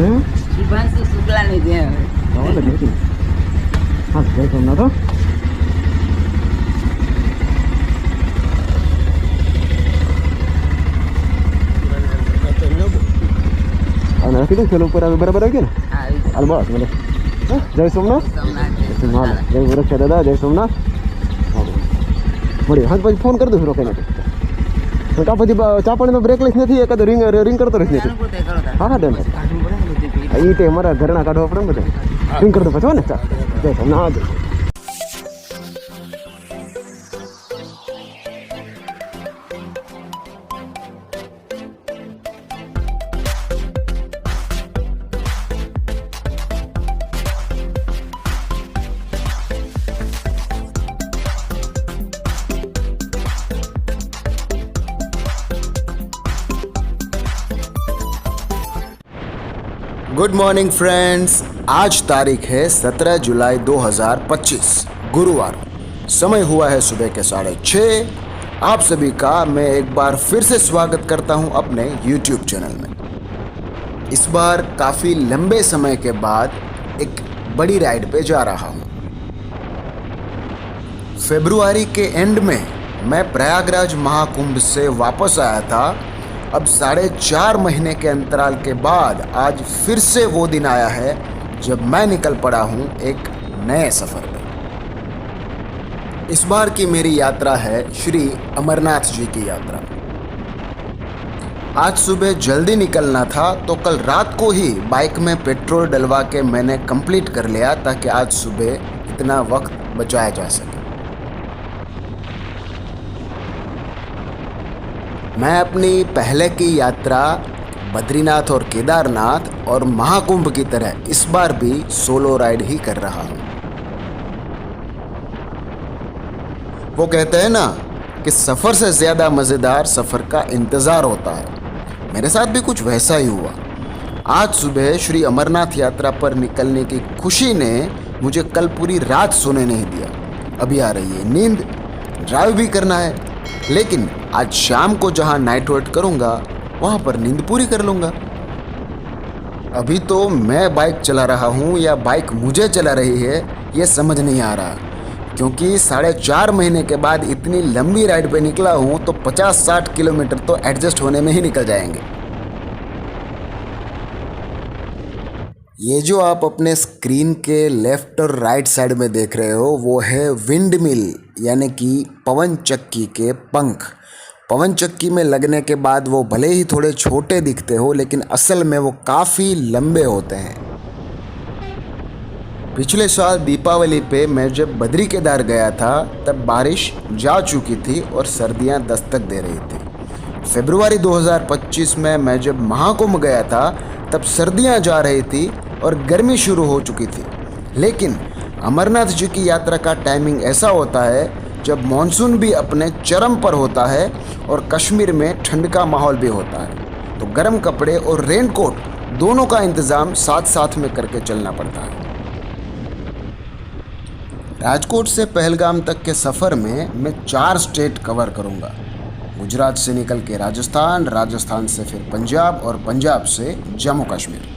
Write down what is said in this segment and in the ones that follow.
શુભાંશુ શુક્લાની ત્યાં હા જય સોમનાથ. અને કીધું ખેલ ઉપર આવે બરાબર આવી ગયા ને હાલ બસ મને જય સોમનાથ. જય વૃક્ષ દાદા જય સોમનાથ. મળીએ હા પછી ફોન કરી દઉં રોકાઈને તો કા પછી ચા પાણીનો બ્રેક લઈશ નથી એકાદ રિંગ કરતો રહીશ નથી. હા હા ડન એ તે અમારા ઘરના કાઢવા પડે ને બધા રિંગ કરતો પછી ને ચા જય સોમનાથ. गुड मॉर्निंग फ्रेंड्स, आज तारीख है 17 जुलाई 2025 गुरुवार. समय हुआ है सुबह के 6:30. आप सभी का मैं एक बार फिर से स्वागत करता हूं अपने YouTube चैनल में. इस बार काफ़ी लंबे समय के बाद एक बड़ी राइड पे जा रहा हूं. फरवरी के एंड में मैं प्रयागराज महाकुंभ से वापस आया था. अब 4.5 महीने के अंतराल के बाद आज फिर से वो दिन आया है जब मैं निकल पड़ा हूँ एक नए सफ़र पर. इस बार की मेरी यात्रा है श्री अमरनाथ जी की यात्रा. आज सुबह जल्दी निकलना था तो कल रात को ही बाइक में पेट्रोल डलवा के मैंने कंप्लीट कर लिया ताकि आज सुबह इतना वक्त बचाया जा सके. मैं अपनी पहले की यात्रा बद्रीनाथ और केदारनाथ और महाकुंभ की तरह इस बार भी सोलो राइड ही कर रहा हूँ. वो कहते हैं ना कि सफ़र से ज़्यादा मज़ेदार सफ़र का इंतज़ार होता है. मेरे साथ भी कुछ वैसा ही हुआ. आज सुबह श्री अमरनाथ यात्रा पर निकलने की खुशी ने मुझे कल पूरी रात सोने नहीं दिया. अभी आ रही है नींद, ड्राइव भी करना है, लेकिन आज शाम को जहाँ नाइट होल्ड करूँगा वहाँ पर नींद पूरी कर लूँगा. अभी तो मैं बाइक चला रहा हूँ या बाइक मुझे चला रही है ये समझ नहीं आ रहा, क्योंकि 4.5 महीने के बाद इतनी लंबी राइड पे निकला हूँ तो 50-60 किलोमीटर तो एडजस्ट होने में ही निकल जाएंगे. ये जो आप अपने स्क्रीन के लेफ़्ट और राइट साइड में देख रहे हो वो है विंड मिल, यानी कि पवन चक्की के पंख. पवन चक्की में लगने के बाद वो भले ही थोड़े छोटे दिखते हो लेकिन असल में वो काफ़ी लंबे होते हैं. पिछले साल दीपावली पे मैं जब बद्री केदार गया था तब बारिश जा चुकी थी और सर्दियां दस्तक दे रही थी. फरवरी 2025 में मैं जब महाकुंभ गया था तब सर्दियां जा रही थी और गर्मी शुरू हो चुकी थी. लेकिन अमरनाथ जी की यात्रा का टाइमिंग ऐसा होता है जब मॉनसून भी अपने चरम पर होता है और कश्मीर में ठंड का माहौल भी होता है, तो गर्म कपड़े और रेनकोट दोनों का इंतज़ाम साथ साथ में करके चलना पड़ता है. राजकोट से पहलगाम तक के सफ़र में मैं 4 स्टेट कवर करूँगा. गुजरात से निकल के राजस्थान, राजस्थान से फिर पंजाब और पंजाब से जम्मू कश्मीर.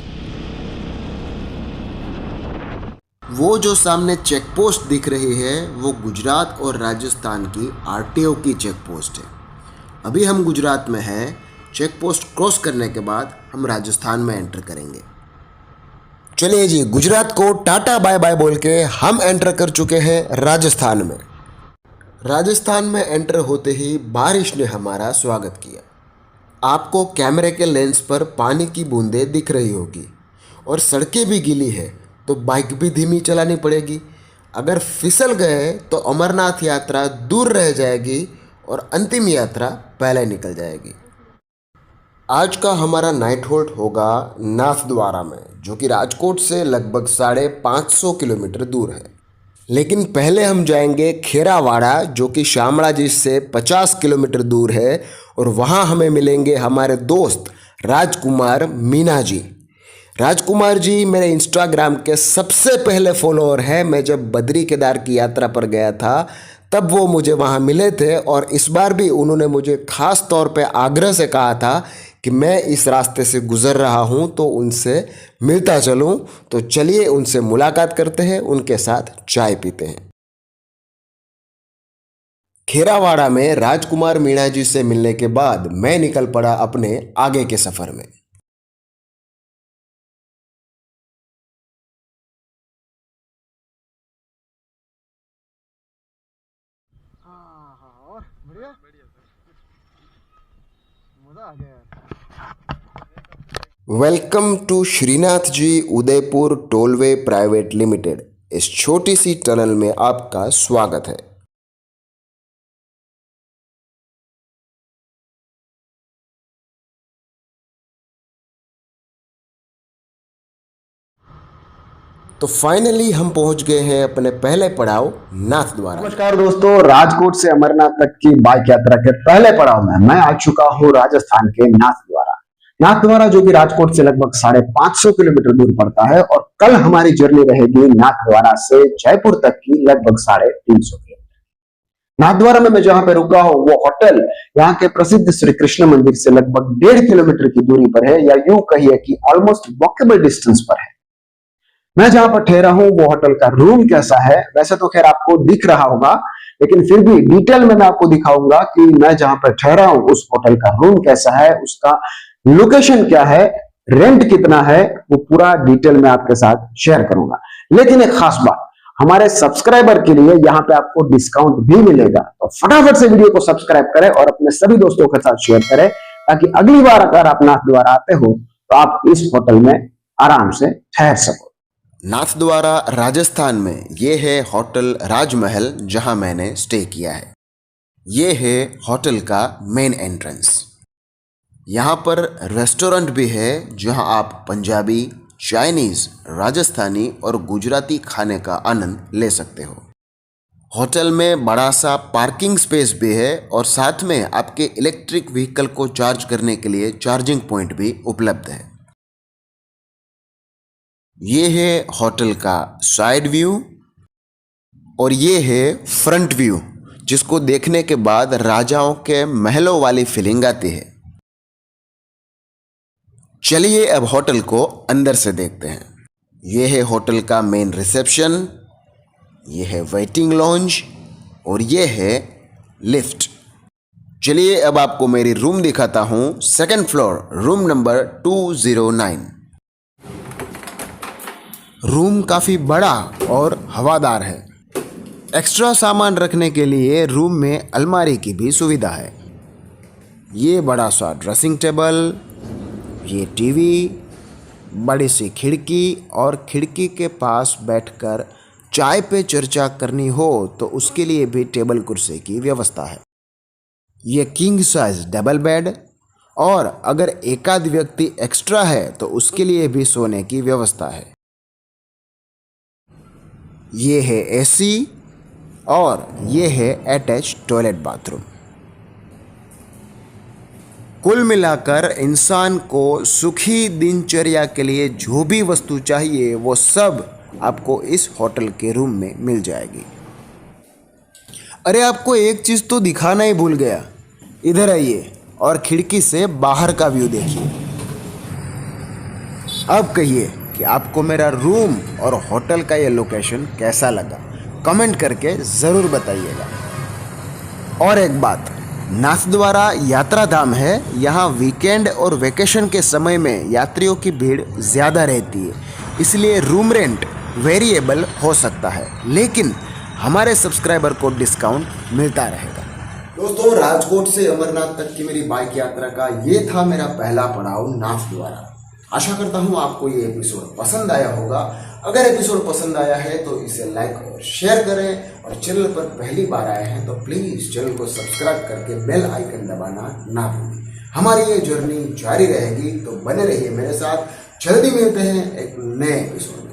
वो जो सामने चेक पोस्ट दिख रही है वो गुजरात और राजस्थान की आरटीओ की चेक पोस्ट है. अभी हम गुजरात में हैं. चेक पोस्ट क्रॉस करने के बाद हम राजस्थान में एंटर करेंगे. चलिए जी, गुजरात को टाटा बाय बाय बोल के हम एंटर कर चुके हैं राजस्थान में. राजस्थान में एंटर होते ही बारिश ने हमारा स्वागत किया. आपको कैमरे के लेंस पर पानी की बूंदें दिख रही होगी और सड़कें भी गीली है तो बाइक भी धीमी चलानी पड़ेगी. अगर फिसल गए तो अमरनाथ यात्रा दूर रह जाएगी और अंतिम यात्रा पहले निकल जाएगी. आज का हमारा नाइट होल्ड होगा नाथद्वारा में, जो कि राजकोट से लगभग 550 किलोमीटर दूर है. लेकिन पहले हम जाएंगे खेरावाड़ा, जो कि शामड़ाजी से 50 किलोमीटर दूर है, और वहाँ हमें मिलेंगे हमारे दोस्त राजकुमार मीना जी. राजकुमार जी मेरे इंस्टाग्राम के सबसे पहले फॉलोअर हैं. मैं जब बद्री केदार की यात्रा पर गया था तब वो मुझे वहाँ मिले थे और इस बार भी उन्होंने मुझे ख़ास तौर पे आग्रह से कहा था कि मैं इस रास्ते से गुजर रहा हूं तो उनसे मिलता चलूं। तो चलिए उनसे मुलाकात करते हैं, उनके साथ चाय पीते हैं। खेरावाड़ा में राजकुमार मीणा जी से मिलने के बाद मैं निकल पड़ा अपने आगे के सफर में। और बढ़िया मजा आ गया। Welcome to Shrinath ji Udaipur tollway private limited. इस छोटी सी टनल में आपका स्वागत है। तो फाइनली हम पहुंच गए हैं अपने पहले पड़ाव नाथ द्वारा। नमस्कार दोस्तों, राजकोट से अमरनाथ तक की बाइक यात्रा के पहले पड़ाव में मैं आ चुका हूँ राजस्थान के नाथ द्वारा। नाथ द्वारा जो कि राजकोट से लगभग 550 किलोमीटर दूर पड़ता है और कल हमारी जर्नी रहेगी नाथ द्वारा से जयपुर तक की लगभग 350 किलोमीटर। नाथ द्वारा में मैं जहां पे रुका हूँ वो होटल यहाँ के प्रसिद्ध श्री कृष्ण मंदिर से लगभग 1.5 किलोमीटर की दूरी पर है, या यूं कहिए कि ऑलमोस्ट वॉकेबल डिस्टेंस पर है। मैं जहां पर ठहरा हूं वो होटल का रूम कैसा है, वैसे तो खैर आपको दिख रहा होगा, लेकिन फिर भी डिटेल में मैं आपको दिखाऊंगा कि मैं जहां पर ठहरा हूं उस होटल का रूम कैसा है, उसका लोकेशन क्या है, रेंट कितना है, वो पूरा डिटेल में आपके साथ शेयर करूंगा। लेकिन एक खास बात, हमारे सब्सक्राइबर के लिए यहाँ पे आपको डिस्काउंट भी मिलेगा। तो फटाफट से वीडियो को सब्सक्राइब करें और अपने सभी दोस्तों के साथ शेयर करें, ताकि अगली बार अगर आप नाथ द्वारा आते हो तो आप इस होटल में आराम से ठहर सको। नाथ द्वारा राजस्थान में ये है होटल राजमहल जहां मैंने स्टे किया है। ये है होटल का मेन एंट्रेंस। यहाँ पर रेस्टोरेंट भी है जहां आप पंजाबी, चाइनीज़, राजस्थानी और गुजराती खाने का आनंद ले सकते हो। होटल में बड़ा सा पार्किंग स्पेस भी है और साथ में आपके इलेक्ट्रिक व्हीकल को चार्ज करने के लिए चार्जिंग पॉइंट भी उपलब्ध है। ये है होटल का साइड व्यू और ये है फ्रंट व्यू, जिसको देखने के बाद राजाओं के महलों वाली फीलिंग आती है। चलिए अब होटल को अंदर से देखते हैं। ये है होटल का मेन रिसेप्शन, ये है वेटिंग लॉन्ज और ये है लिफ्ट। चलिए अब आपको मेरी रूम दिखाता हूँ। 2nd floor, room number 209। Room काफ़ी बड़ा और हवादार है। एक्स्ट्रा सामान रखने के लिए रूम में अलमारी की भी सुविधा है। ये बड़ा सा ड्रेसिंग टेबल, ये टीवी, बड़ी सी खिड़की और खिड़की के पास बैठकर चाय पे चर्चा करनी हो तो उसके लिए भी टेबल कुर्सी की व्यवस्था है। ये किंग साइज डबल बेड और अगर एकाध व्यक्ति एक्स्ट्रा है तो उसके लिए भी सोने की व्यवस्था है। ये है एसी और ये है अटैच टॉयलेट बाथरूम। कुल मिलाकर इंसान को सुखी दिनचर्या के लिए जो भी वस्तु चाहिए वो सब आपको इस होटल के रूम में मिल जाएगी। अरे आपको एक चीज़ तो दिखाना ही भूल गया, इधर आइए और खिड़की से बाहर का व्यू देखिए। अब कहिए कि आपको मेरा रूम और होटल का ये लोकेशन कैसा लगा, कमेंट करके ज़रूर बताइएगा। और एक बात, नाथ द्वारा यात्रा धाम है, यहाँ वीकेंड और वेकेशन के समय में यात्रियों की भीड़ ज़्यादा रहती है, इसलिए रूम रेंट वेरिएबल हो सकता है, लेकिन हमारे सब्सक्राइबर को डिस्काउंट मिलता रहेगा। दोस्तों, राजकोट से अमरनाथ तक की मेरी बाइक यात्रा का ये था मेरा पहला पड़ाव नाथ द्वारा। आशा करता हूँ आपको ये एपिसोड पसंद आया होगा। अगर एपिसोड पसंद आया है तो इसे लाइक और शेयर करें, और चैनल पर पहली बार आए हैं तो प्लीज़ चैनल को सब्सक्राइब करके बेल आइकन दबाना ना भूलें। हमारी ये जर्नी जारी रहेगी, तो बने रहिए मेरे साथ। जल्दी मिलते हैं एक नए एपिसोड।